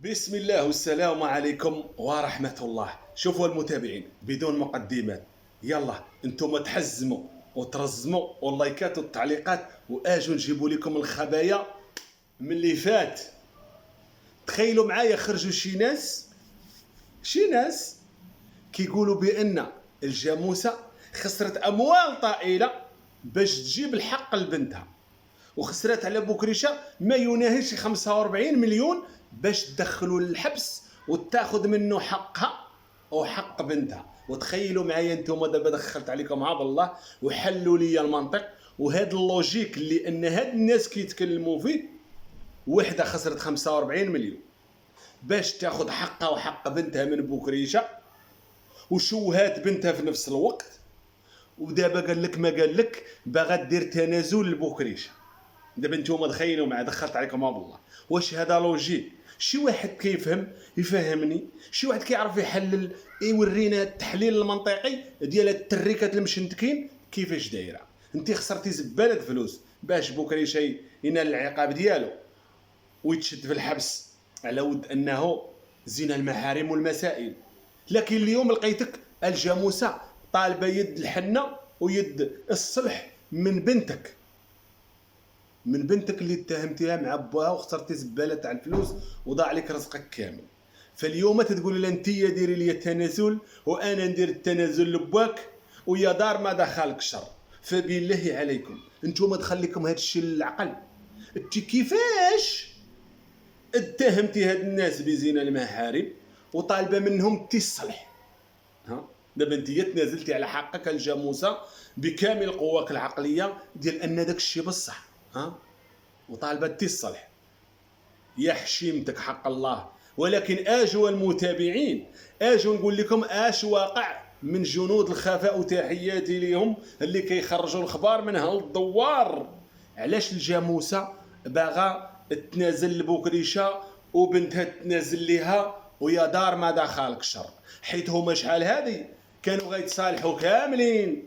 بسم الله والسلام عليكم ورحمة الله. شوفوا المتابعين بدون مقدمات، يلا انتم تحزموا وترزموا واللايكات والتعليقات واجوا نجيبوا لكم الخبايا من اللي فات. تخيلوا معايا خرجوا شي ناس كيقولوا بان الجاموسة خسرت اموال طائلة باش تجيب الحق لبنتها، وخسرت على بوكريشة ما يناهي شي 45 مليون باش تدخلوا للحبس وتاخذ منه حقها وحق بنتها. وتخيلوا معايا انتم دابا دخلت عليكم عبد الله وحلوا لي المنطق وهذا اللوجيك اللي ان هاد الناس كيتكلموا فيه. وحده خسرت 45 مليون باش تاخذ حقها وحق بنتها من بوكريشة، وشوهات بنتها في نفس الوقت، ودابا قال لك ما قال لك باغا دير تنازل لبوكريشة. دابا نتوما تخيلوا معايا دخلت عليكم عبد الله، واش هذا لوجيك؟ شي واحد كيفهم يفهمني، شي واحد كيعرف يحلل يورينا التحليل المنطقي ديال التريكات المشنتكين كيفاش دايره. انت خسرتي زباله فلوس باش بوكريشة ينال العقاب ديالو ويتشد في الحبس على ود انه زنا المحارم والمسائل. لكن اليوم لقيتك الجاموسه طالبه يد الحنه ويد الصلح من بنتك اللي اتهمتيها مع باها وخسرتي زباله تاع الفلوس وضاع عليك رزقك كامل. فاليوم تقول لها انت ديري لي التنازل وانا ندير التنازل لباك ويا دار ما دخلك شر. فبالله عليكم انتم تخليكم هذا الشيء للعقل. انت كيفاش اتهمتي هاد الناس بزنا المحارم وطالبه منهم التصلح؟ دابا انت تنازلتي على حقك الجاموسه بكامل قواك العقليه ديال ان داك الشيء بصح، وطالبه التصلح يا حشيمتك حق الله. ولكن اجوا المتابعين اجوا نقول لكم اش واقع من جنود الخفاء، وتحياتي ليهم اللي كيخرجوا الخبار من هالدوار. علاش الجاموسه باغا تنازل لبوكريشة وبنتها تنازل ليها ويا دار ما دخلك شر؟ حيت هما شحال هادي كانوا غيتصالحوا كاملين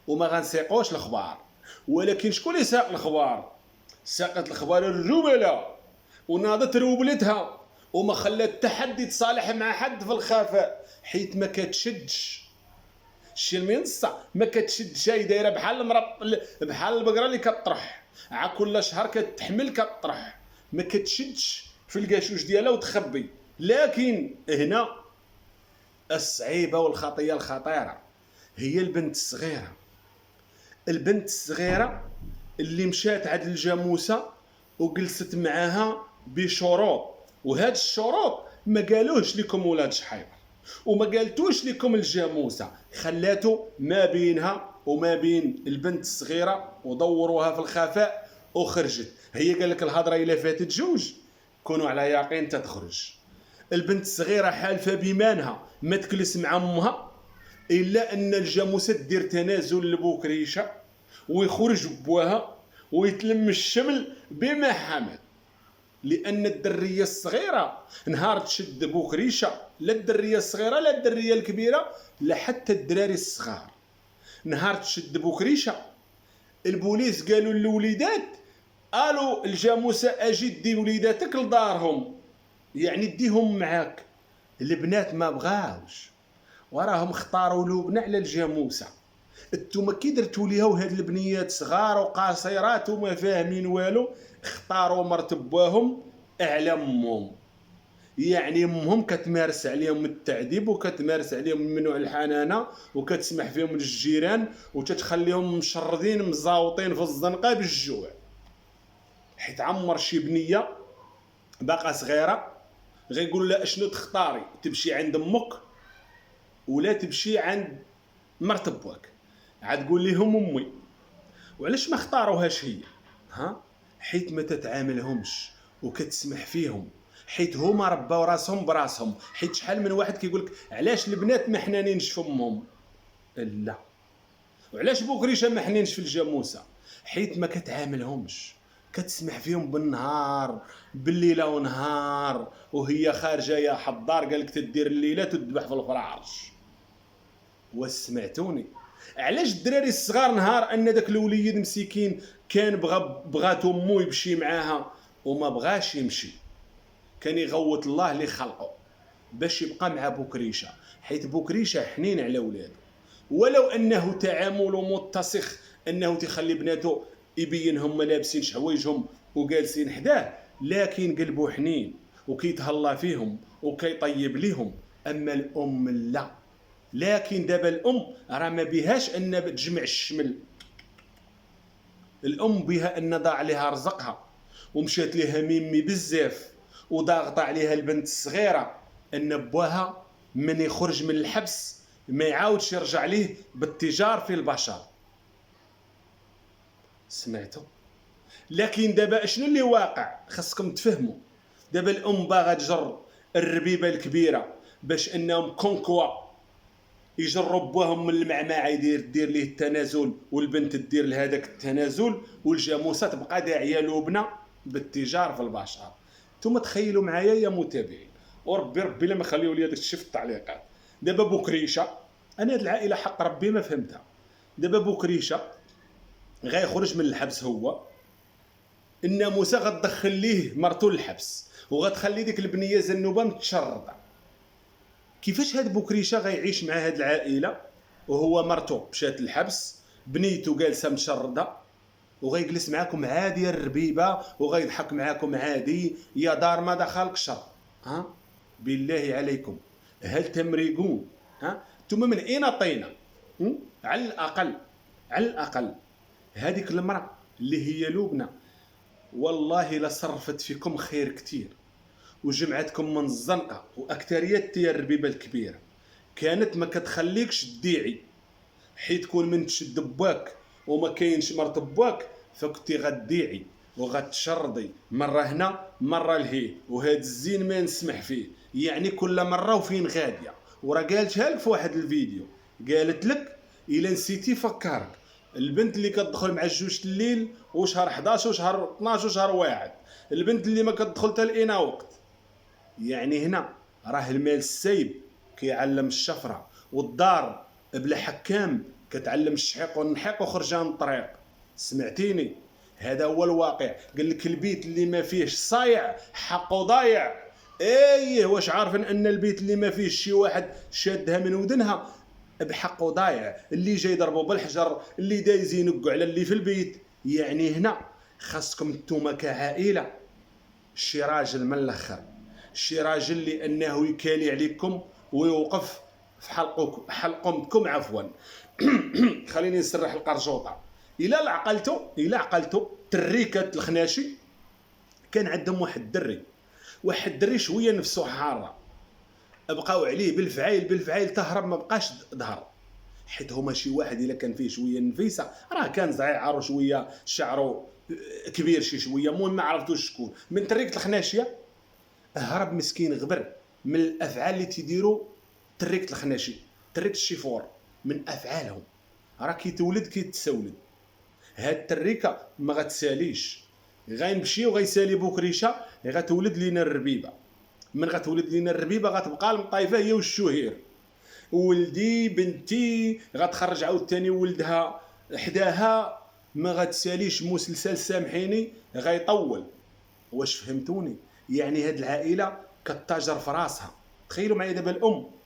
وما غنسيقوش الخبار. ولكن شكون اللي ساق الخبار؟ ساقت الخبار الرملاء وناضت روبلتها وما خلات حتى حد يتصالح مع حد في الخفاء، حيت ما كتشدش شي المنصه، ما كتشدش، هي دايره بحال البقره اللي كطرح ع كل شهر كتحمل كطرح، ما كتشدش في القاشوش ديالها وتخبي. لكن هنا الصعيبه والخطيه الخطيره هي البنت الصغيره اللي مشات عند الجاموسه وجلست معاها بشروط، وهاد الشروط ما قالوش لكم ولاد شحيبر وما قالتوش لكم الجاموسه، خلاتو ما بينها وما بين البنت الصغيره ودوروها في الخفاء وخرجت. هي قال لك الهضره الا فاتت جوج كونوا على يقين تتخرج. البنت الصغيره حالفه بيمانها ما تكلس مع امها الا ان الجاموسه دير تنازل لبوكريشه ويخرج بواها ويتلم الشمل بما حمل. لان الدريه الصغيره نهار تشد بوكريشه، لا الدريه الصغيره لا الدريه الكبيره لا حتى الدراري الصغار، نهار تشد بوكريشه البوليس قالوا للوليدات قالوا الجاموسه اجي دي وليداتك لدارهم، يعني ديهم معاك. البنات ما بغاوش وراهم اختاروا لبنى على الجاموسه. انتوما كي درتوا ليها وهاد البنيات صغار وقاصرات وما فاهمين والو اختاروا مرت باهم اعلى امهم، يعني امهم كتمارس عليهم التعذيب وكتمارس عليهم ممنوع الحنانه وكتسمح فيهم للجيران وتتخليهم مشردين مزاوطين في الزنقه بالجوع. حيت عمر شي بنيه باقا صغيره غيقول لها اشنو تختاري، تمشي عند امك ولا تمشي عند مرت باك؟ عاد تقول لهم امي. وعلاش ما اختاروهاش هي؟ حيت ما تتعاملهمش وكتسمح فيهم، حيت هما رباو راسهم براسهم. حيت شحال من واحد كيقول لك علاش البنات ما حنانينش في امهم؟ لا. وعلاش بوكريشه ما حنينش في الجاموسه؟ حيت ما كتعاملهمش، كتسمح فيهم بالنهار بالليله ونهار، وهي خارجه يا حضار قالك تدير الليله تذبح في الفراش. وسمعتوني؟ علاش الدراري الصغار نهار ان داك الوليد مسكين كان بغات امو يمشي معاها وما بغاش يمشي، كان يغوت الله اللي خلقه باش يبقى مع بوكريشه، حيت بوكريشه حنين على ولادو، ولو انه تعامله متسخ، انه تيخلي بناتو يبينهم لابسين حوايجهم وجالسين حداه، لكن قلبو حنين وكيتهلا فيهم وكيطيب ليهم. اما الام لا. لكن دابا الام راه ما بيهاش ان تجمع الشمل، الام بها ان ضاع عليها رزقها ومشات ليها ميمي بزاف وضاغطه عليها البنت الصغيره ان بواها من يخرج من الحبس ما يعاودش يرجع ليه بالتجار في البشر. سمعتوا؟ لكن دابا شنو اللي واقع خاصكم تفهموا. دابا الام باغا تجر الربيبه الكبيره باش انهم كونكوا يجروا بواهم من المعمعه دير ليه التنازل، والبنت دير لهذاك التنازل، والجاموسه تبقى داعيه لبنى بالتجار في البشر. نتوما تخيلوا معايا يا متابعين، وربي ربي لما خليوا لي داك الشيء في التعليقات. دابا بوكريشه، انا هاد العائله حق ربي ما فهمتها. دابا بوكريشه غيخرج من الحبس، هو الناموسه غتدخل ليه مرتو للحبس وغتخلي ديك البنيه زنوبه متشرده. كيفاش هاد بوكريشه غيعيش مع هاد العائله وهو مرتو مشات للحبس، بنيتو جالسه مشرده، وغيجلس معاكم عادي الربيبه وغيضحك معاكم عادي، يا دار ما دخلك شر؟ ها بالله عليكم، هل تمرقون؟ ها ثم من اين طينا؟ على الاقل على الاقل هذيك المراه اللي هي لبنى والله لصرفت فيكم خير كتير وجمعتكم من الزنقه، واكثريه الربيبه الكبيره كانت ما كتخليكش تديعي، حيت كون من تشد باك وما كاينش مرت باك فكنتي غديعي وغتشردي مره هنا مره لهي، وهذا الزين ما نسمح فيه، يعني كل مره وفين غاديه. وراه قالتها لك في واحد الفيديو، قالت لك الا نسيتي فكرك البنت اللي كتدخل مع الجوج الليل وشهر 11 وشهر 12 وشهر واحد، البنت اللي ما كتدخل حتى لاينا وقت. يعني هنا راه المال السايب كيعلم الشفره، والدار بلا حكام كتعلم الشحيق والنحيق وخرجان من الطريق. سمعتيني؟ هذا هو الواقع. قال لك البيت اللي ما فيهش صايع حقه ضايع. ايه واش عارفين ان البيت اللي ما فيهش شي واحد شادها من ودنها بحقه ضايع، اللي جاي يضربوا بالحجر، اللي دايز ينقوا على اللي في البيت. يعني هنا خاصكم نتوما كعائله شي راجل من الاخر، شي راجل لانه يكالي عليكم ويوقف في حلقكم عفوا. خليني نسرح القرجوطه. الى عقلتو تريكه الخناشي كان عندهم واحد الدري شويه نفسه حاره، بقاو عليه بالفعايل تهرب ما بقاش ظهر، حيت هما شي واحد الا كان فيه شويه نفيسه راه كان زعير شويه شعره كبير شويه، المهم ما عرفتوش شكون من تريكه الخناشيه. هرب مسكين غبر من الافعال اللي تيديروا تريكه الخناشي، تريكه الشيفور، من افعالهم راه كيتولد كيتسولد. هاد التريكه ما غتساليش، غنمشي وغيسالي بوكريشه غتولد لينا الربيبه. من غتولد لينا الربيبه غتبقى المطايفه هي والشهير، ولدي بنتي غتخرج عاوتاني ولدها حداها، ما غتساليش مسلسل سامحيني غيطول. واش فهمتوني؟ يعني هاد العائله كتاجر في راسها. تخيلوا معايا دابا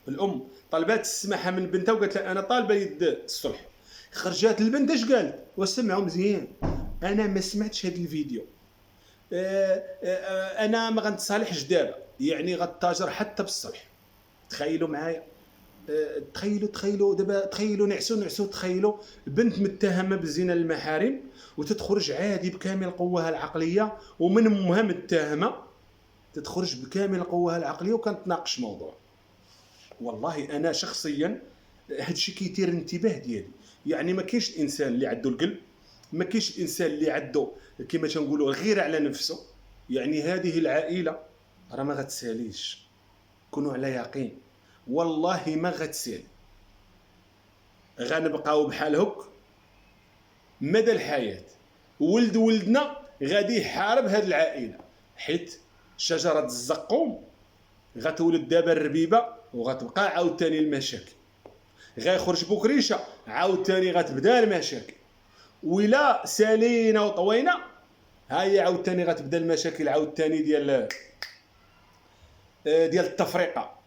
الام طلبات السماحه من بنتها وقالت لها انا طالبه يد الصلح. خرجات البنت اش قالت؟ وسمعوا مزيان، انا ما سمعتش هاد الفيديو، انا ما غنتصالحش دابا، يعني غتاجر حتى بالصلح. تخيلوا معايا، تخيلوا دابا، تخيلوا نعسوا تخيلوا بنت متهمه بالزنا للمحارم وتتخرج عادي بكامل قواها العقليه، ومن امها متهمه تتخرج بكامل قواها العقليه وكنتناقش موضوع. والله انا شخصيا هادشي كيثير الانتباه ديالي. يعني ما كاينش الانسان اللي عنده القلب، ما كاينش الانسان اللي عنده كما تنقولوا غير على نفسه. يعني هذه العائله راه ما غتساليش، كونوا على يقين، والله ما غتسالي. غنبقاو بحال هك مدى الحياه. ولدنا غادي يحارب هذه العائله، حيت شجره الزقوم غتولد دابا الربيبه وغتبقى عاوتاني المشاكل. غيخرج بوكريشه عاوتاني غتبدا المشاكل. ولا سالينا وطوينا هاي عاوتاني غتبدا المشاكل عاوتاني ديال ديال التفرقه.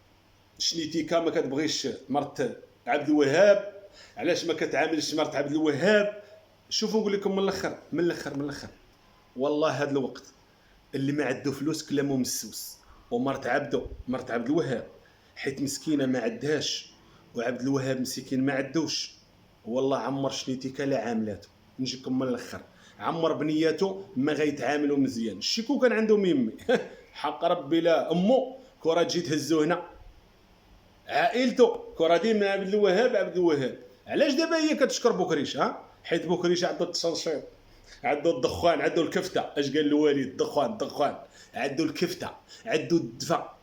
شنيتيكا ما كتبغيش مرت عبد الوهاب، علاش ما كتعاملش مرت عبد الوهاب. شوفوا نقول لكم من الاخر والله هذا الوقت اللي ما عنده فلوس كلامه مسوس. ومرت مرت عبد الوهاب حيت مسكينه ما عندهاش، وعبد الوهاب مسكين ما عندوش، والله عمر شنيتيكا لا عاملاته. نجيكم من الاخر، عمر بنياته ما غيتعاملوا مزيان. الشيكو كان عنده ميمي حق ربي لا امه كره تجي تهزو هنا، عائلته كره ديما عبد الوهاب عبد الوهاب. علاش دابا هي كتشكر بوكريش؟ حيت بوكريش عنده التشنشيط، عنده الدخان، عنده الكفته. اش قال الوالد؟ الدخان عنده الكفته، عنده الدفا.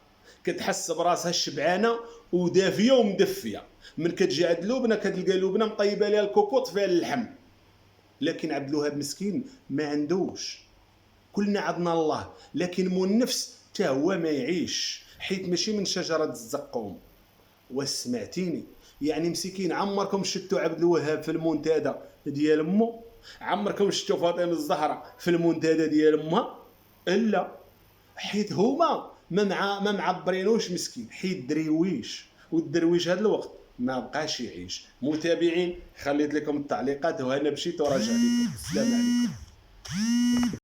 كتحس براسها شبعانه ودافيه ومدفيه. من كتجي عند لبنى كتلقى لبنى مطيبه ليها الكوكوط فيها اللحم. لكن عبد الوهاب مسكين ما عندوش. كلنا عندنا الله، لكن مو النفس حتى هو ما يعيش، حيت ماشي من شجره الزقوم. وسمعتيني؟ يعني مسكين عمركم شفتوا عبد الوهاب في المنتدى ديال امه؟ عمركم شفتوا فاطمه الزهراء في المنتدى ديال امها؟ الا حيت هما ما معبرينوش مسكين، حيت درويش، والدرويش هذا الوقت ما بقاش يعيش. متابعين خليت لكم التعليقات وهنا مشيت وراجع لكم. السلام عليكم.